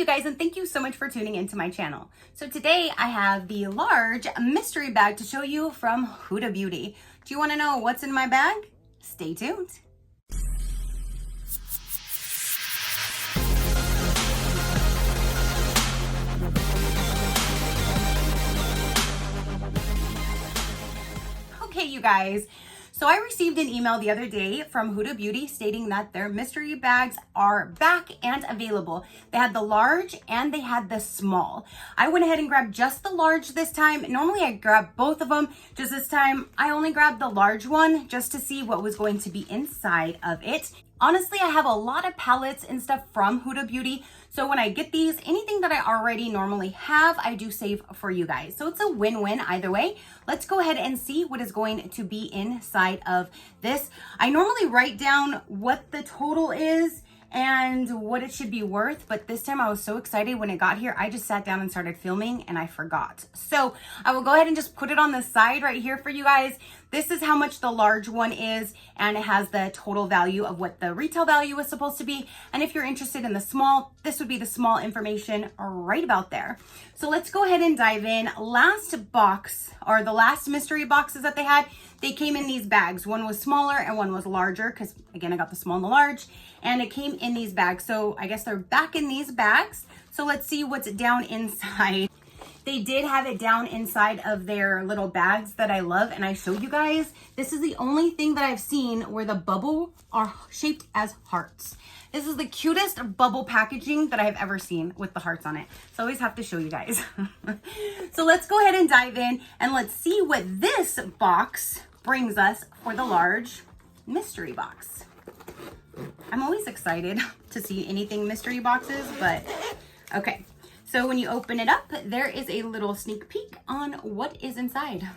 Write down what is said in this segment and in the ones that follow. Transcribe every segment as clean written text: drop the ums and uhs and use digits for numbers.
you guys, and thank you so much for tuning into my channel. So today I have the large mystery bag to show you from Huda Beauty. Do you want to know what's in my bag? Stay tuned. Okay, you guys. So I received an email the other day from Huda Beauty stating that their mystery bags are back and available. They had the large and they had the small. I went ahead and grabbed just the large this time. Normally I grab both of them. Just this time I only grabbed the large one just to see what was going to be inside of it. Honestly, I have a lot of palettes and stuff from Huda Beauty. So when I get these, anything that I already normally have, I do save for you guys. So it's a win-win either way. Let's go ahead and see what is going to be inside of this. I normally write down what the total is and what it should be worth, but this time I was so excited when it got here, I just sat down and started filming and I forgot. So I will go ahead and just put it on the side right here for you guys. This is how much the large one is, and it has the total value of what the retail value is supposed to be. And if you're interested in the small, this would be the small information right about there. So let's go ahead and dive in. Last box, or the last mystery boxes that they had, they came in these bags. One was smaller and one was larger, because again, I got the small and the large, and it came in these bags. So I guess they're back in these bags. So let's see what's down inside. They did have it down inside of their little bags that I love, and I showed you guys. This is the only thing that I've seen where the bubble are shaped as hearts. This is the cutest bubble packaging that I've ever seen with the hearts on it. So I always have to show you guys. So let's go ahead and dive in and let's see what this box brings us for the large mystery box. I'm always excited to see anything mystery boxes, but okay. So when you open it up, there is a little sneak peek on what is inside.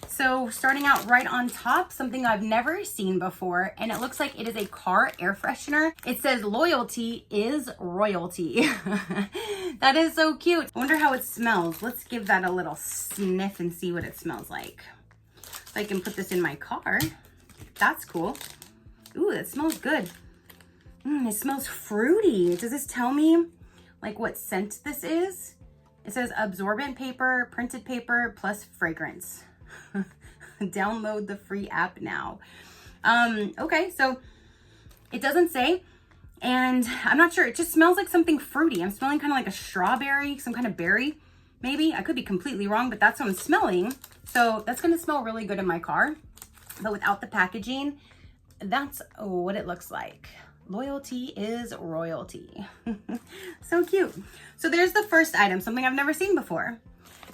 So starting out right on top, something I've never seen before, and it looks like it is a car air freshener. It says loyalty is royalty. That is so cute. I wonder how it smells. Let's give that a little sniff and see what it smells like. So I can put this in my car. That's cool. Ooh, it smells good. It smells fruity. Does this tell me like what scent this is? It says absorbent paper, printed paper, plus fragrance. Download the free app now. Okay, so it doesn't say, and I'm not sure. It just smells like something fruity. I'm smelling kind of like a strawberry, some kind of berry, maybe. I could be completely wrong, but that's what I'm smelling. So that's gonna smell really good in my car, but without the packaging, that's what it looks like. Loyalty is royalty. So cute. So there's the first item, something I've never seen before.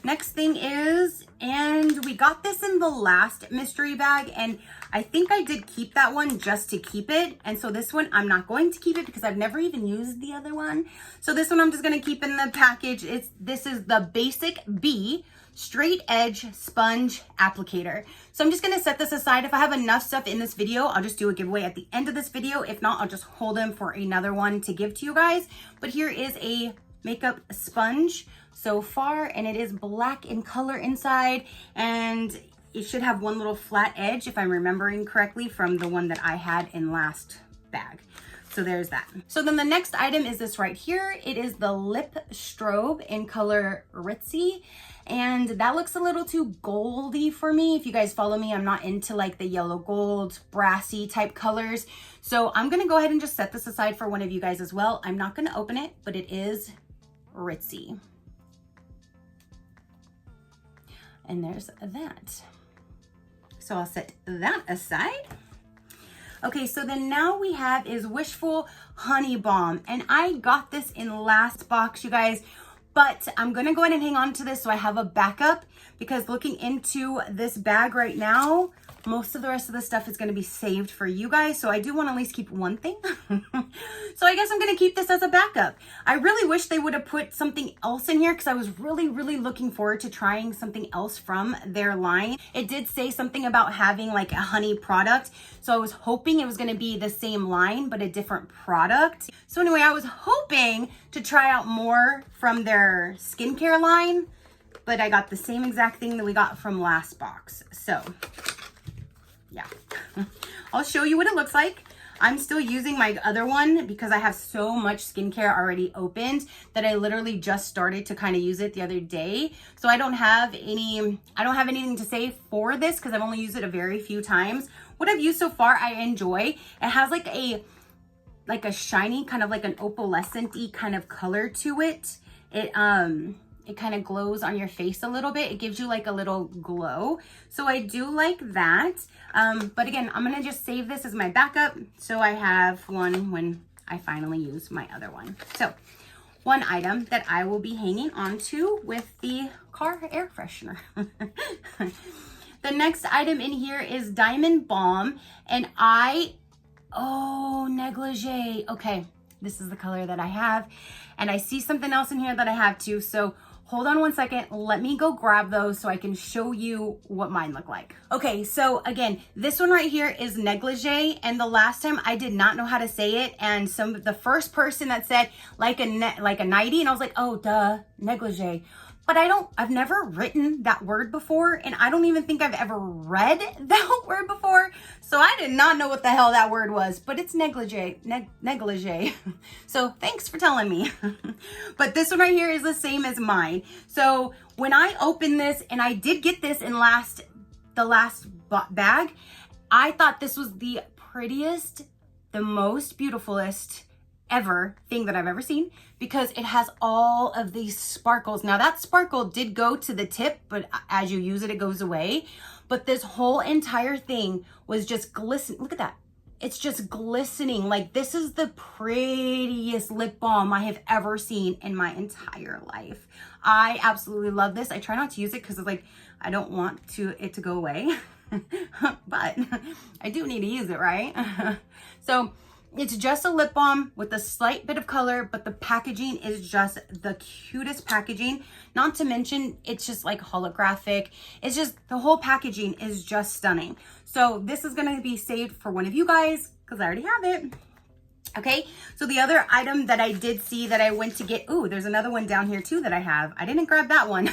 Next thing is, and we got this in the last mystery bag, and I think I did keep that one just to keep it. And so this one, I'm not going to keep it because I've never even used the other one. So this one I'm just gonna keep in the package. This is the Basic B Straight Edge Sponge Applicator. So I'm just gonna set this aside. If I have enough stuff in this video, I'll just do a giveaway at the end of this video. If not, I'll just hold them for another one to give to you guys. But here is a makeup sponge so far, and it is black in color inside, and it should have one little flat edge if I'm remembering correctly from the one that I had in last bag. So there's that. So then the next item is this right here. It is the lip strobe in color Ritzy, and that looks a little too goldy for me. If you guys follow me, I'm not into like the yellow gold brassy type colors. So I'm gonna go ahead and just set this aside for one of you guys as well. I'm not gonna open it, but it is Ritzy. And there's that. So I'll set that aside. Okay, so then now we have is Wishful Honey Balm. And I got this in the last box, you guys, but I'm gonna go ahead and hang on to this so I have a backup, because looking into this bag right now, most of the rest of the stuff is going to be saved for you guys. So I do want to at least keep one thing. So I guess I'm going to keep this as a backup. I really wish they would have put something else in here, because I was really looking forward to trying something else from their line. It did say something about having like a honey product. So I was hoping it was going to be the same line, but a different product. So anyway, I was hoping to try out more from their skincare line, but I got the same exact thing that we got from last box. So yeah, I'll show you what it looks like. I'm still using my other one because I have so much skincare already opened that I literally just started to kind of use it the other day. So I don't have anything to say for this because I've only used it a very few times. What I've used so far, I enjoy. It has like a shiny, kind of like an opalescent-y kind of color to it. It kind of glows on your face a little bit. It gives you like a little glow. So I do like that. But again, I'm gonna just save this as my backup so I have one when I finally use my other one. So one item that I will be hanging on to with the car air freshener. The next item in here is Diamond Balm, and oh, negligee. Okay, this is the color that I have, and I see something else in here that I have too. So hold on one second. Let me go grab those so I can show you what mine look like. Okay, so again, this one right here is negligee, and the last time I did not know how to say it, and the first person that said like a nightie, and I was like, oh, duh, negligee. But I've never written that word before, and I don't even think I've ever read that word before. So I did not know what the hell that word was, but it's negligee, negligee. So thanks for telling me. But this one right here is the same as mine. So when I opened this, and I did get this in the last bag, I thought this was the prettiest, the most beautifulest ever thing that I've ever seen, because it has all of these sparkles. Now that sparkle did go to the tip, but as you use it, it goes away. But this whole entire thing was just glistening. Look at that. It's just glistening. Like, this is the prettiest lip balm I have ever seen in my entire life. I absolutely love this. I try not to use it because it's like, I don't want it to go away, but I do need to use it, right? So it's just a lip balm with a slight bit of color, but the packaging is just the cutest packaging. Not to mention, it's just like holographic. It's just, the whole packaging is just stunning. So this is gonna be saved for one of you guys because I already have it. Okay, so the other item that I did see that I went to get, ooh, there's another one down here too that I have. I didn't grab that one.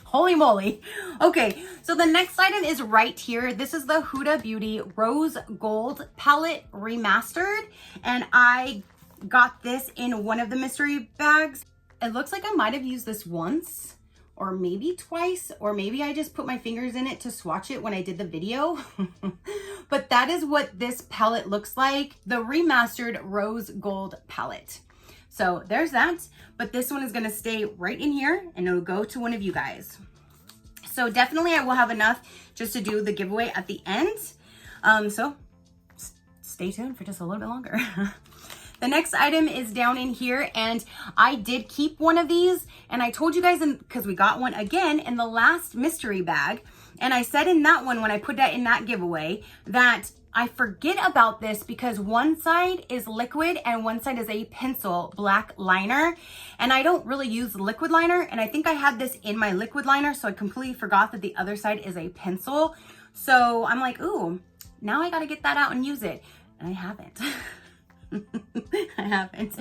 Holy moly. Okay, so the next item is right here. This is the Huda Beauty Rose Gold Palette Remastered, and I got this in one of the mystery bags. It looks like I might have used this once, or maybe twice, or maybe I just put my fingers in it to swatch it when I did the video. But that is what this palette looks like, the Remastered Rose Gold Palette. So there's that, but this one is gonna stay right in here and it'll go to one of you guys. So definitely I will have enough just to do the giveaway at the end. So stay tuned for just a little bit longer. The next item is down in here, and I did keep one of these, and I told you guys, because we got one again in the last mystery bag, and I said in that one when I put that in that giveaway that I forget about this because one side is liquid and one side is a pencil black liner, and I don't really use liquid liner, and I think I had this in my liquid liner, so I completely forgot that the other side is a pencil. So I'm like, ooh, now I gotta get that out and use it, and I haven't. I haven't.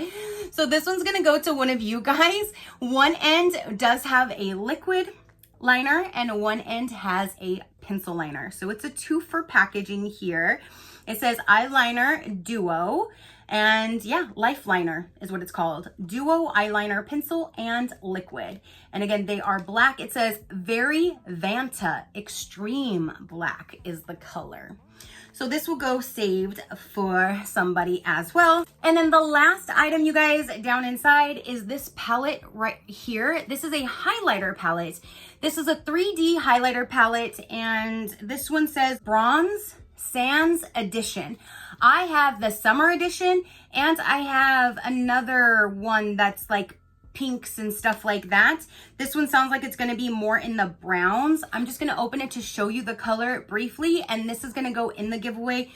So this one's gonna go to one of you guys. One end does have a liquid liner and one end has a pencil liner. So it's a 2-for packaging here. It says eyeliner duo, and yeah, life liner is what it's called. Duo eyeliner pencil and liquid. And again, they are black. It says Very Vanta Extreme Black is the color. So this will go saved for somebody as well. And then the last item, you guys, down inside is this palette right here. This is a highlighter palette. This is a 3D highlighter palette, and this one says Bronze Sands Edition. I have the summer edition, and I have another one that's like pinks and stuff like that. This one sounds like it's going to be more in the browns. I'm just going to open it to show you the color briefly, and this is going to go in the giveaway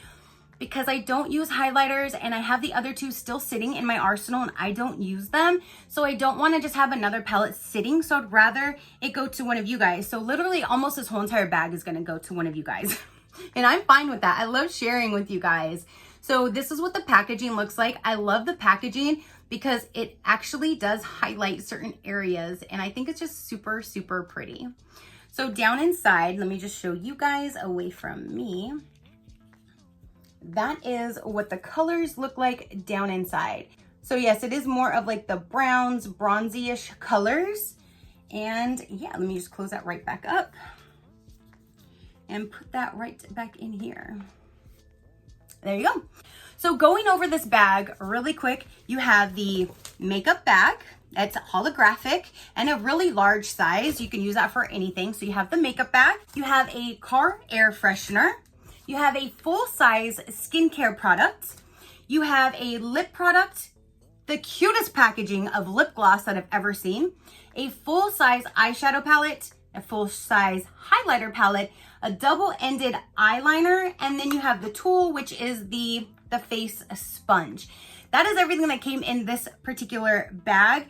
because I don't use highlighters, and I have the other two still sitting in my arsenal and I don't use them. So I don't want to just have another palette sitting, so I'd rather it go to one of you guys. So literally almost this whole entire bag is going to go to one of you guys. And I'm fine with that. I love sharing with you guys. So this is what the packaging looks like. I love the packaging because it actually does highlight certain areas, and I think it's just super, super pretty. So down inside, let me just show you guys away from me. that is what the colors look like down inside. So yes, it is more of like the browns, bronzy-ish colors. And yeah, let me just close that right back up and put that right back in here. There you go. So going over this bag really quick, you have the makeup bag. It's holographic and a really large size. You can use that for anything. So you have the makeup bag. You have a car air freshener. You have a full-size skincare product. You have a lip product, the cutest packaging of lip gloss that I've ever seen, a full-size eyeshadow palette, a full-size highlighter palette, a double-ended eyeliner, and then you have the tool, which is the face sponge. That is everything that came in this particular bag.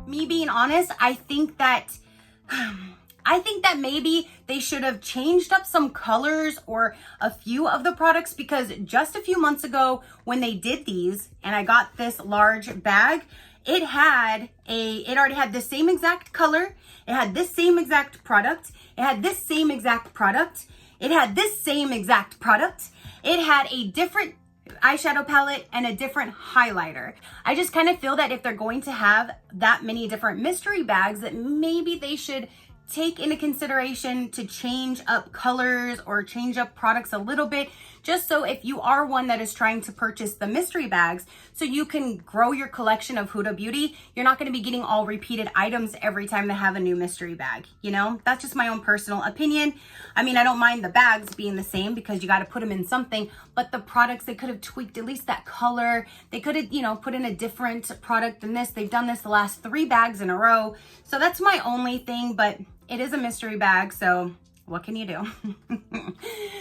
Me being honest, I think that maybe they should have changed up some colors or a few of the products, because just a few months ago when they did these and I got this large bag, it already had the same exact color. It had this same exact product. It had this same exact product. It had this same exact product. It had a different eyeshadow palette and a different highlighter. I just kind of feel that if they're going to have that many different mystery bags, that maybe they should take into consideration to change up colors or change up products a little bit, just so if you are one that is trying to purchase the mystery bags so you can grow your collection of Huda Beauty, you're not going to be getting all repeated items every time they have a new mystery bag. You know, that's just my own personal opinion. I mean, I don't mind the bags being the same because you got to put them in something, but the products, they could have tweaked at least that color. They could have, you know, put in a different product than this. They've done this the last 3 bags in a row. So that's my only thing, but it is a mystery bag, so what can you do?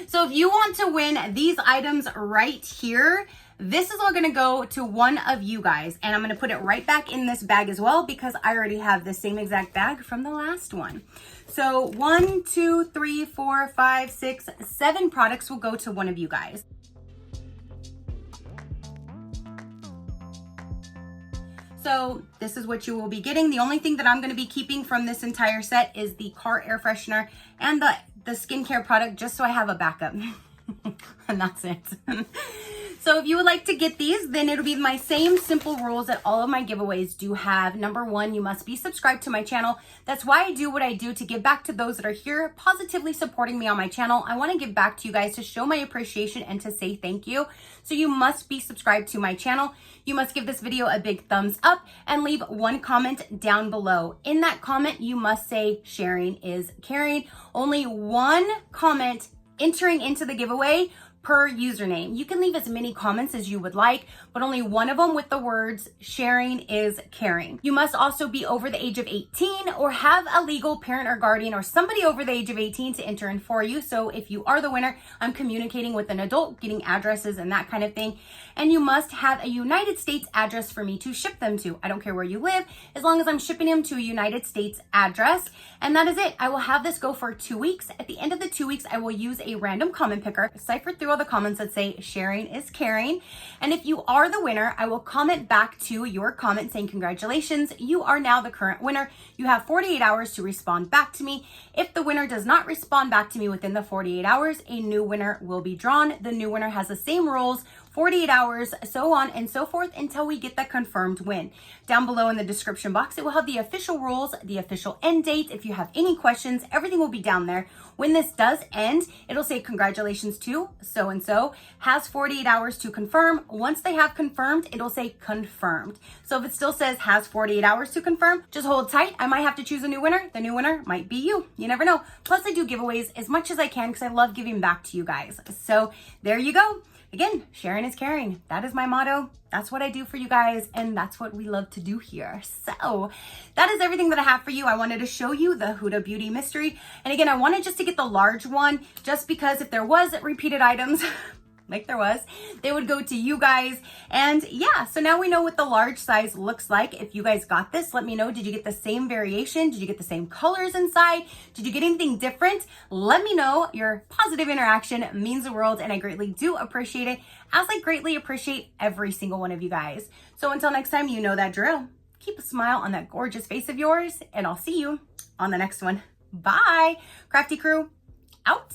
So if you want to win these items right here, this is all gonna go to one of you guys, and I'm gonna put it right back in this bag as well because I already have the same exact bag from the last one. So 1, 2, 3, 4, 5, 6, 7 products will go to one of you guys. So this is what you will be getting. The only thing that I'm going to be keeping from this entire set is the car air freshener and the skincare product, just so I have a backup. And that's it. So if you would like to get these, then it'll be my same simple rules that all of my giveaways do have. Number 1, you must be subscribed to my channel. That's why I do what I do, to give back to those that are here positively supporting me on my channel. I want to give back to you guys to show my appreciation and to say thank you. So you must be subscribed to my channel. You must give this video a big thumbs up and leave one comment down below. In that comment, you must say sharing is caring. Only one comment entering into the giveaway per username. You can leave as many comments as you would like, but only one of them with the words sharing is caring. You must also be over the age of 18 or have a legal parent or guardian or somebody over the age of 18 to enter in for you. So if you are the winner, I'm communicating with an adult, getting addresses and that kind of thing. And you must have a United States address for me to ship them to. I don't care where you live, as long as I'm shipping them to a United States address. And that is it. I will have this go for 2 weeks. At the end of the 2 weeks, I will use a random comment picker, cipher through all the comments that say sharing is caring. And if you are the winner, I will comment back to your comment saying congratulations, you are now the current winner. You have 48 hours to respond back to me. If the winner does not respond back to me within the 48 hours, a new winner will be drawn. The new winner has the same rules, 48 hours, so on and so forth, until we get the confirmed win. Down below in the description box, it will have the official rules, the official end date. If you have any questions, everything will be down there. When this does end, it'll say congratulations to so-and-so, has 48 hours to confirm. Once they have confirmed, it'll say confirmed. So if it still says has 48 hours to confirm, just hold tight. I might have to choose a new winner. The new winner might be you. You never know. Plus, I do giveaways as much as I can because I love giving back to you guys. So there you go. Again, sharing is caring. That is my motto. That's what I do for you guys, and that's what we love to do here. So that is everything that I have for you. I wanted to show you the Huda Beauty mystery. And again, I wanted just to get the large one, just because if there was repeated items, like there was, they would go to you guys. And yeah, so now we know what the large size looks like. If you guys got this, let me know. Did you get the same variation? Did you get the same colors inside? Did you get anything different? Let me know. Your positive interaction means the world, and I greatly do appreciate it, as I greatly appreciate every single one of you guys. So until next time, you know that drill. Keep a smile on that gorgeous face of yours, and I'll see you on the next one. Bye. Crafty crew, out.